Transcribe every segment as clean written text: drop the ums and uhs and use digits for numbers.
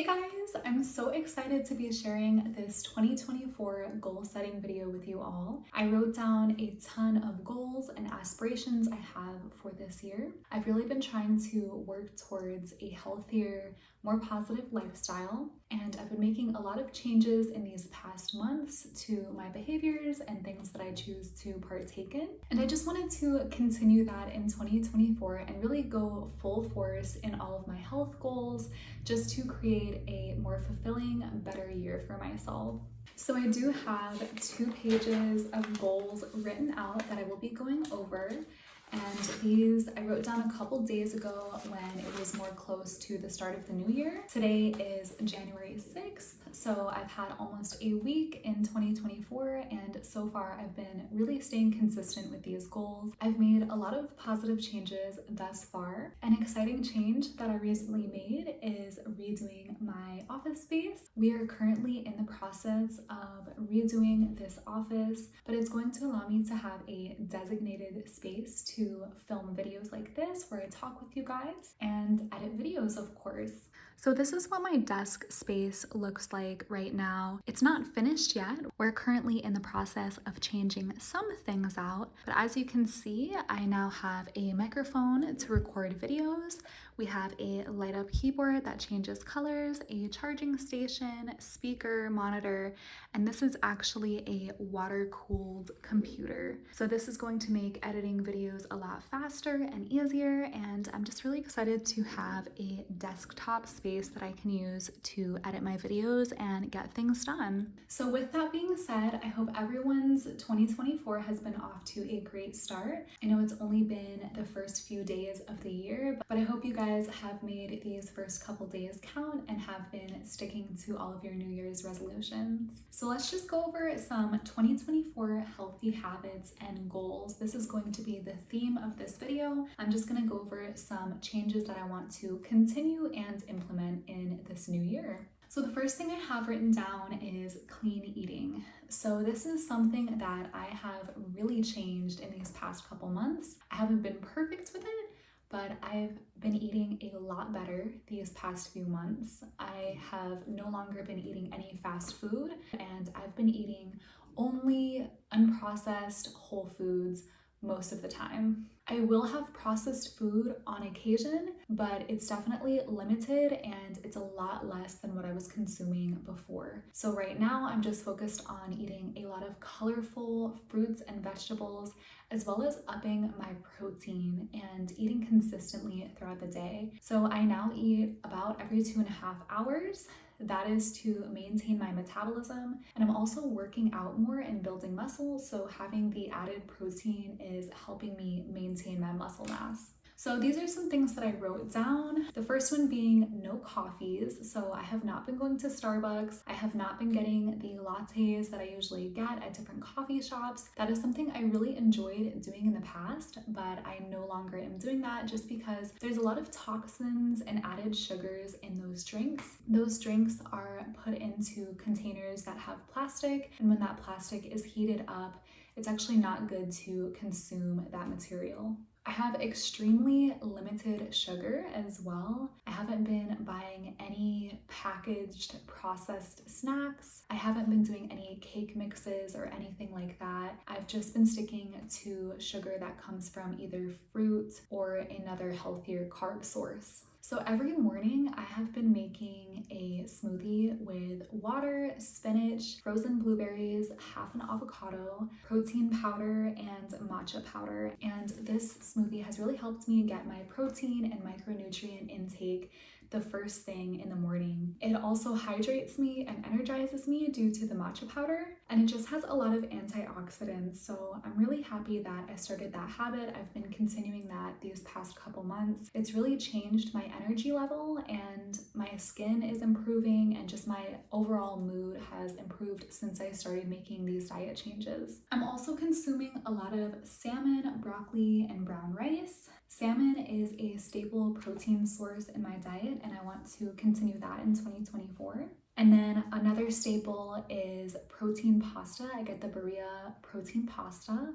Guys, I'm so excited to be sharing this 2024 goal setting video with you all. I wrote down a ton of goals and aspirations I have for this year. I've really been trying to work towards a healthier, more positive lifestyle, and I've been making a lot of changes in these past months to my behaviors and things that I choose to partake in. And I just wanted to continue that in 2024 and really go full force in all of my health goals, just to create a more fulfilling, better year for myself. So I do have 2 pages of goals written out that I will be going over. And these I wrote down a couple days ago when it was more close to the start of the new year. Today is January 6th, so I've had almost a week in 2024, and so far I've been really staying consistent with these goals. I've made a lot of positive changes thus far. An exciting change that I recently made is redoing my office space. We are currently in the process of redoing this office, but it's going to allow me to have a designated space to film videos like this where I talk with you guys and edit videos, of course. So this is what my desk space looks like right now. It's not finished yet. We're currently in the process of changing some things out, but as you can see, I now have a microphone to record videos. We have a light up keyboard that changes colors, a charging station, speaker, monitor, and this is actually a water-cooled computer. So this is going to make editing videos a lot faster and easier, and I'm just really excited to have a desktop space that I can use to edit my videos and get things done. So with that being said, I hope everyone's 2024 has been off to a great start. I know it's only been the first few days of the year, but I hope you guys have made these first couple days count and have been sticking to all of your New Year's resolutions. So let's just go over some 2024 healthy habits and goals. This is going to be the theme of this video. I'm just going to go over some changes that I want to continue and implement in this new year. So the first thing I have written down is clean eating. So this is something that I have really changed in these past couple months. I haven't been perfect with it, but I've been eating a lot better these past few months. I have no longer been eating any fast food, and I've been eating only unprocessed whole foods most of the time. I will have processed food on occasion, but it's definitely limited and it's a lot less than what I was consuming before. So right now I'm just focused on eating a lot of colorful fruits and vegetables, as well as upping my protein and eating consistently throughout the day. So I now eat about every 2.5 hours. That is to maintain my metabolism, and I'm also working out more and building muscle, so having the added protein is helping me maintain my muscle mass. So these are some things that I wrote down. The first one being no coffees. So I have not been going to Starbucks. I have not been getting the lattes that I usually get at different coffee shops. That is something I really enjoyed doing in the past, but I no longer am doing that just because there's a lot of toxins and added sugars in those drinks. Those drinks are put into containers that have plastic, and when that plastic is heated up, it's actually not good to consume that material. I have extremely limited sugar as well. I haven't been buying any packaged processed snacks. I haven't been doing any cake mixes or anything like that. I've just been sticking to sugar that comes from either fruit or another healthier carb source. So every morning I have been making a smoothie with water, spinach, frozen blueberries, half an avocado, protein powder, and matcha powder. And this smoothie has really helped me get my protein and micronutrient intake the first thing in the morning. It also hydrates me and energizes me due to the matcha powder, and it just has a lot of antioxidants. So I'm really happy that I started that habit. I've been continuing that these past couple months. It's really changed my energy level, and my skin is improving, and just my overall mood has improved since I started making these diet changes. I'm also consuming a lot of salmon, broccoli, and brown rice. Salmon is a staple protein source in my diet, and I want to continue that in 2024. And then another staple is protein pasta. I get the Berea protein pasta.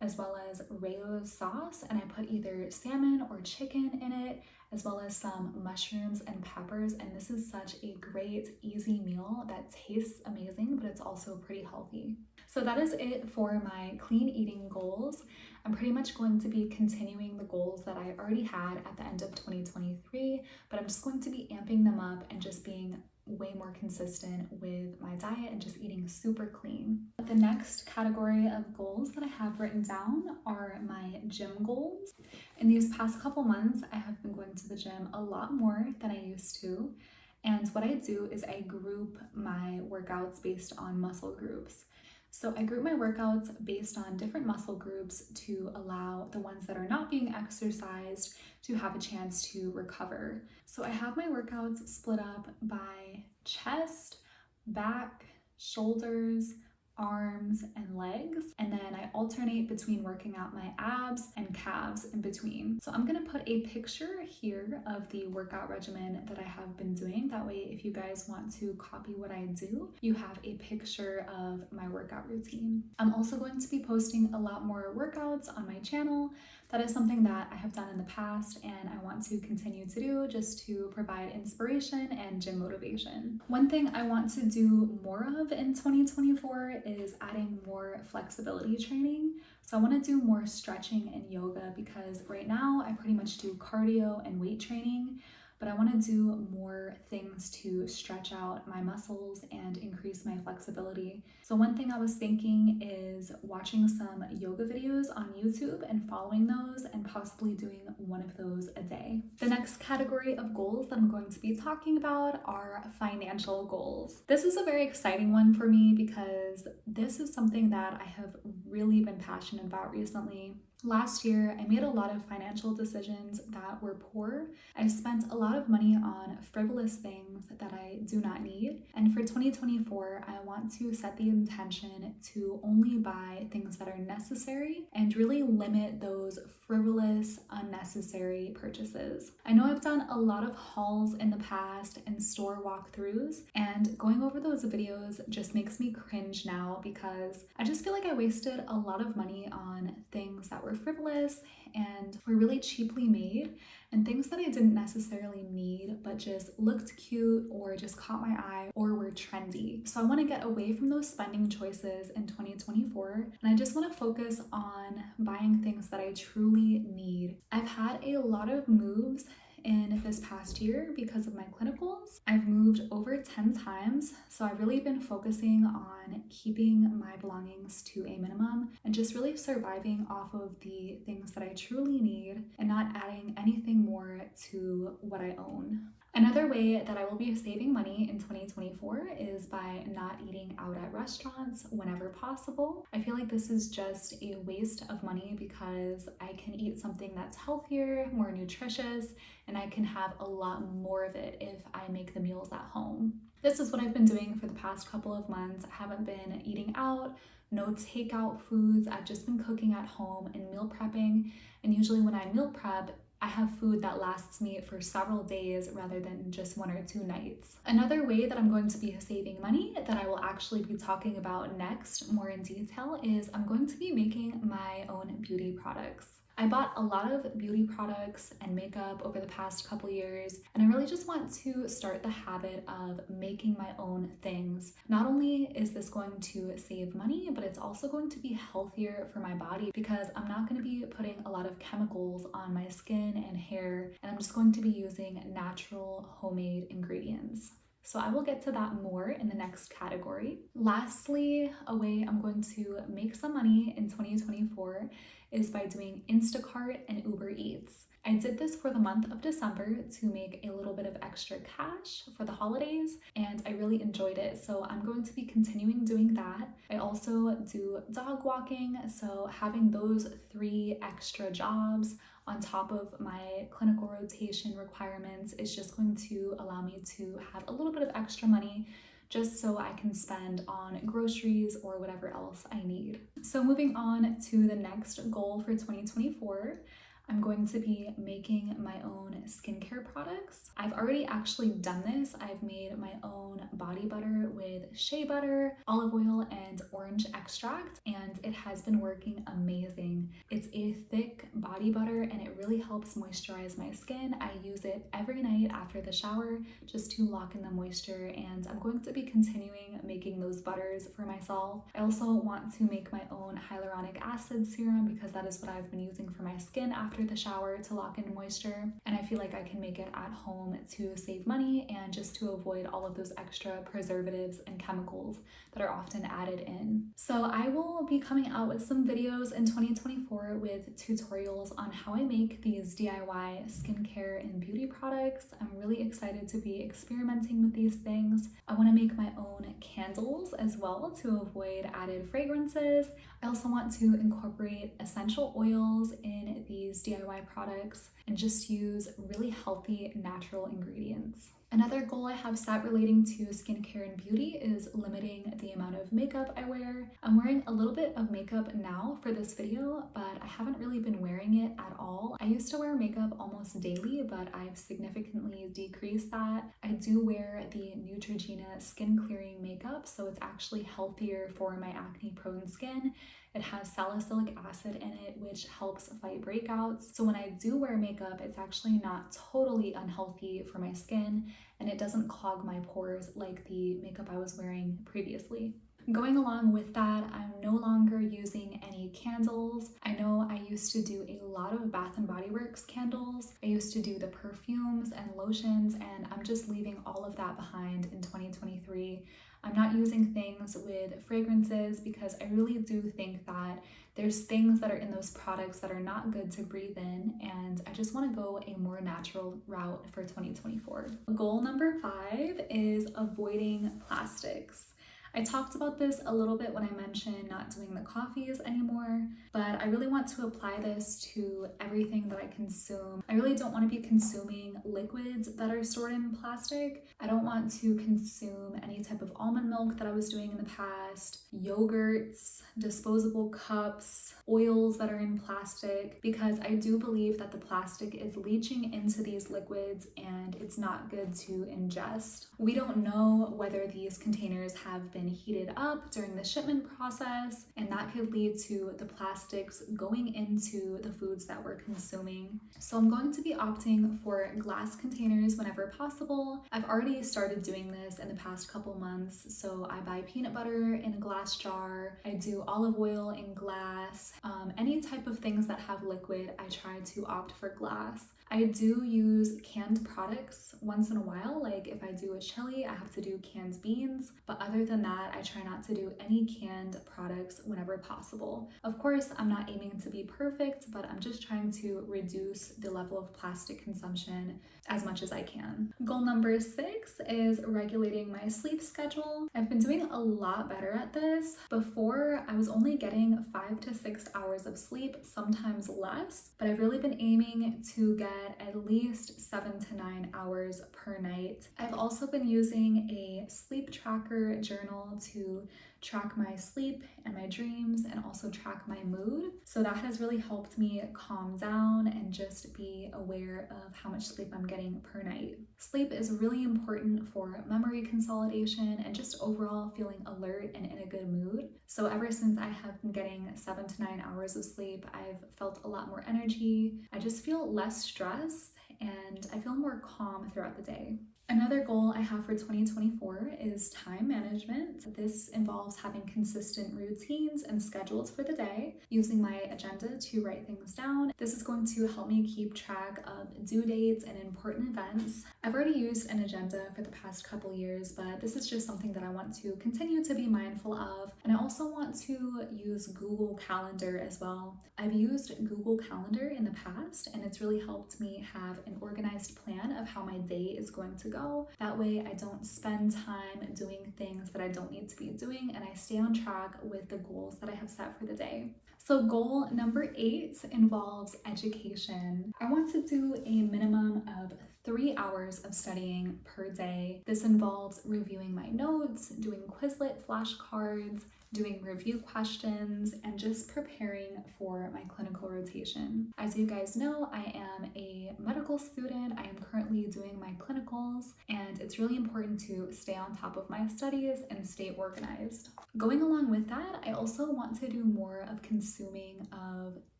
as well as Rayo's sauce, and I put either salmon or chicken in it, as well as some mushrooms and peppers. And this is such a great, easy meal that tastes amazing, but it's also pretty healthy. So that is it for my clean eating goals. I'm pretty much going to be continuing the goals that I already had at the end of 2023, but I'm just going to be amping them up and just being way more consistent with my diet and just eating super clean. The next category of goals that I have written down are my gym goals. In these past couple months, I have been going to the gym a lot more than I used to. And what I do is I group my workouts based on muscle groups. So I group my workouts based on different muscle groups to allow the ones that are not being exercised to have a chance to recover. So I have my workouts split up by chest, back, shoulders, arms, and legs, and then I alternate between working out my abs and calves in between. So I'm gonna put a picture here of the workout regimen that I have been doing. That way, if you guys want to copy what I do, you have a picture of my workout routine. I'm also going to be posting a lot more workouts on my channel. That is something that I have done in the past and I want to continue to do just to provide inspiration and gym motivation. One thing I want to do more of in 2024 is adding more flexibility training. So I want to do more stretching and yoga because right now I pretty much do cardio and weight training, but I want to do more things to stretch out my muscles and increase my flexibility. So one thing I was thinking is watching some yoga videos on YouTube and following those and possibly doing one of those a day. The next category of goals that I'm going to be talking about are financial goals. This is a very exciting one for me because this is something that I have really been passionate about recently. Last year, I made a lot of financial decisions that were poor. I spent a lot of money on frivolous things that I do not need. And for 2024, I want to set the intention to only buy things that are necessary and really limit those frivolous, unnecessary purchases. I know I've done a lot of hauls in the past and store walkthroughs, and going over those videos just makes me cringe now because I just feel like I wasted a lot of money on things that were frivolous and were really cheaply made and things that I didn't necessarily need but just looked cute or just caught my eye or were trendy. So I want to get away from those spending choices in 2024 and I just want to focus on buying things that I truly need. I've had a lot of moves in this past year because of my clinicals. I've moved over 10 times, so I've really been focusing on keeping my belongings to a minimum and just really surviving off of the things that I truly need and not adding anything more to what I own. Another way that I will be saving money in 2024 is by not eating out at restaurants whenever possible. I feel like this is just a waste of money because I can eat something that's healthier, more nutritious, and I can have a lot more of it if I make the meals at home. This is what I've been doing for the past couple of months. I haven't been eating out, no takeout foods. I've just been cooking at home and meal prepping. And usually when I meal prep, I have food that lasts me for several days rather than just 1 or 2 nights. Another way that I'm going to be saving money that I will actually be talking about next more in detail is I'm going to be making my own beauty products. I bought a lot of beauty products and makeup over the past couple years, and I really just want to start the habit of making my own things. Not only is this going to save money, but it's also going to be healthier for my body because I'm not going to be putting a lot of chemicals on my skin and hair, and I'm just going to be using natural homemade ingredients. So I will get to that more in the next category. Lastly, a way I'm going to make some money in 2024 is by doing Instacart and Uber Eats. I did this for the month of December to make a little bit of extra cash for the holidays, and I really enjoyed it. So I'm going to be continuing doing that. I also do dog walking, so having those 3 extra jobs on top of my clinical rotation requirements is just going to allow me to have a little bit of extra money just so I can spend on groceries or whatever else I need. So moving on to the next goal for 2024, I'm going to be making my own skincare products. I've already actually done this. I've made my own body butter with shea butter, olive oil, and orange extract, and it has been working amazing. It's a thick body butter and it really helps moisturize my skin. I use it every night after the shower just to lock in the moisture, and I'm going to be continuing making those butters for myself. I also want to make my own hyaluronic acid serum because that is what I've been using for my skin after the shower to lock in moisture, and I feel like I can make it at home to save money and just to avoid all of those extra preservatives and chemicals that are often added in. So I will be coming out with some videos in 2024 with tutorials on how I make these DIY skincare and beauty products. I'm really excited to be experimenting with these things. I want to make my own candles as well to avoid added fragrances. I also want to incorporate essential oils in these DIY products and just use really healthy natural ingredients. Another goal I have set relating to skincare and beauty is limiting the amount of makeup I wear. I'm wearing a little bit of makeup now for this video, but I haven't really been wearing it at all. I used to wear makeup almost daily, but I've significantly decreased that. I do wear the Neutrogena skin clearing makeup, so it's actually healthier for my acne prone skin. It has salicylic acid in it, which helps fight breakouts. So when I do wear makeup, it's actually not totally unhealthy for my skin, and it doesn't clog my pores like the makeup I was wearing previously. Going along with that, I'm no longer using any candles. I know I used to do a lot of Bath and Body Works candles. I used to do the perfumes and lotions, and I'm just leaving all of that behind in 2023. I'm not using things with fragrances because I really do think that there's things that are in those products that are not good to breathe in, and I just want to go a more natural route for 2024. Goal number 5 is avoiding plastics. I talked about this a little bit when I mentioned not doing the coffees anymore, but I really want to apply this to everything that I consume. I really don't want to be consuming liquids that are stored in plastic. I don't want to consume any type of almond milk that I was doing in the past, yogurts, disposable cups, oils that are in plastic, because I do believe that the plastic is leaching into these liquids and it's not good to ingest. We don't know whether these containers have been heated up during the shipment process, and that could lead to the plastics going into the foods that we're consuming. So I'm going to be opting for glass containers whenever possible. I've already started doing this in the past couple months, so I buy peanut butter in a glass jar, I do olive oil in glass, any type of things that have liquid, I try to opt for glass. I do use canned products once in a while, like if I do a chili, I have to do canned beans, but other than that, I try not to do any canned products whenever possible. Of course, I'm not aiming to be perfect, but I'm just trying to reduce the level of plastic consumption as much as I can. Goal number 6 is regulating my sleep schedule. I've been doing a lot better at this. Before, I was only getting 5 to 6 hours of sleep, sometimes less, but I've really been aiming to get at least 7 to 9 hours per night. I've also been using a sleep tracker journal to track my sleep and my dreams and also track my mood. So that has really helped me calm down and just be aware of how much sleep I'm getting per night. Sleep is really important for memory consolidation and just overall feeling alert and in a good mood. So ever since I have been getting 7 to 9 hours of sleep, I've felt a lot more energy. I just feel less stressed and I feel more calm throughout the day. Another goal I have for 2024 is time management. This involves having consistent routines and schedules for the day, using my agenda to write things down. This is going to help me keep track of due dates and important events. I've already used an agenda for the past couple years, but this is just something that I want to continue to be mindful of. And I also want to use Google Calendar as well. I've used Google Calendar in the past, and it's really helped me have an organized plan of how my day is going to go. That way I don't spend time doing things that I don't need to be doing, and I stay on track with the goals that I have set for the day. So goal number 8 involves education. I want to do a minimum of 3 hours of studying per day. This involves reviewing my notes, doing Quizlet flashcards, doing review questions, and just preparing for my clinical rotation. As you guys know, I am a medical student. I am currently doing my clinicals, and it's really important to stay on top of my studies and stay organized. Going along with that, I also want to do more of consuming of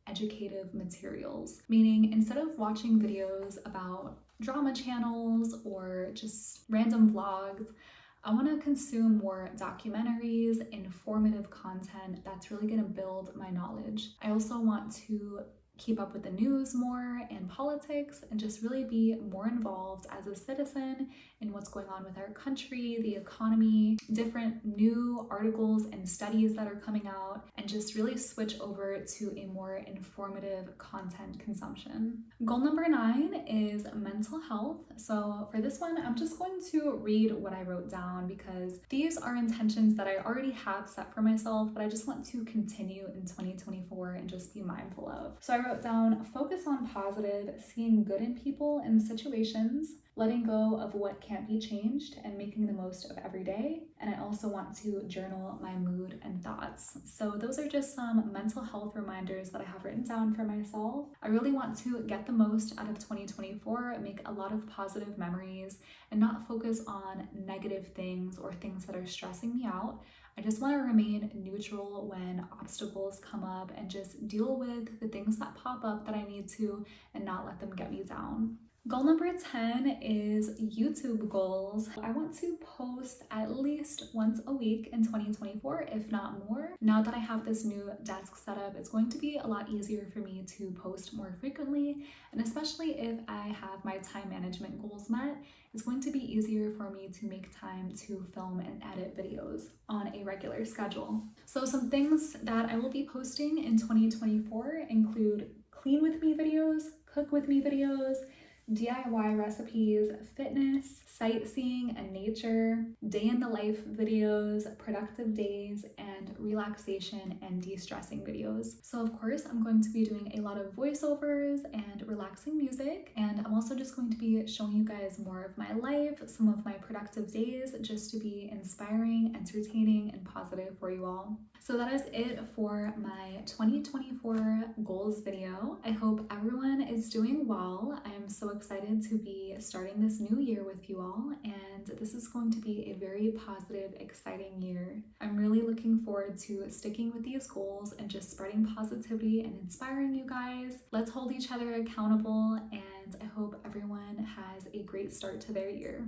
educative materials, meaning instead of watching videos about drama channels or just random vlogs, I want to consume more documentaries, informative content that's really going to build my knowledge. I also want to keep up with the news more and politics and just really be more involved as a citizen in what's going on with our country, the economy, different new articles and studies that are coming out, and just really switch over to a more informative content consumption. Goal number 9 is mental health. So for this one, I'm just going to read what I wrote down because these are intentions that I already have set for myself, but I just want to continue in 2024 and just be mindful of. So I wrote down, focus on positive, seeing good in people and situations, letting go of what can't be changed, and making the most of every day. And I also want to journal my mood and thoughts. So those are just some mental health reminders that I have written down for myself. I really want to get the most out of 2024, make a lot of positive memories, and not focus on negative things or things that are stressing me out. I just want to remain neutral when obstacles come up and just deal with the things that pop up that I need to and not let them get me down. Goal number 10 is YouTube goals. I want to post at least once a week in 2024, if not more. Now that I have this new desk setup, it's going to be a lot easier for me to post more frequently, and especially if I have my time management goals met, it's going to be easier for me to make time to film and edit videos on a regular schedule. So some things that I will be posting in 2024 include clean with me videos, cook with me videos, DIY recipes, fitness, sightseeing and nature, day in the life videos, productive days, and relaxation and de-stressing videos. So of course, I'm going to be doing a lot of voiceovers and relaxing music, and I'm also just going to be showing you guys more of my life, some of my productive days, just to be inspiring, entertaining, and positive for you all. So that is it for my 2024 goals video. I hope everyone is doing well. I am so excited to be starting this new year with you all, and this is going to be a very positive, exciting year. I'm really looking forward to sticking with these goals and just spreading positivity and inspiring you guys. Let's hold each other accountable, and I hope everyone has a great start to their year.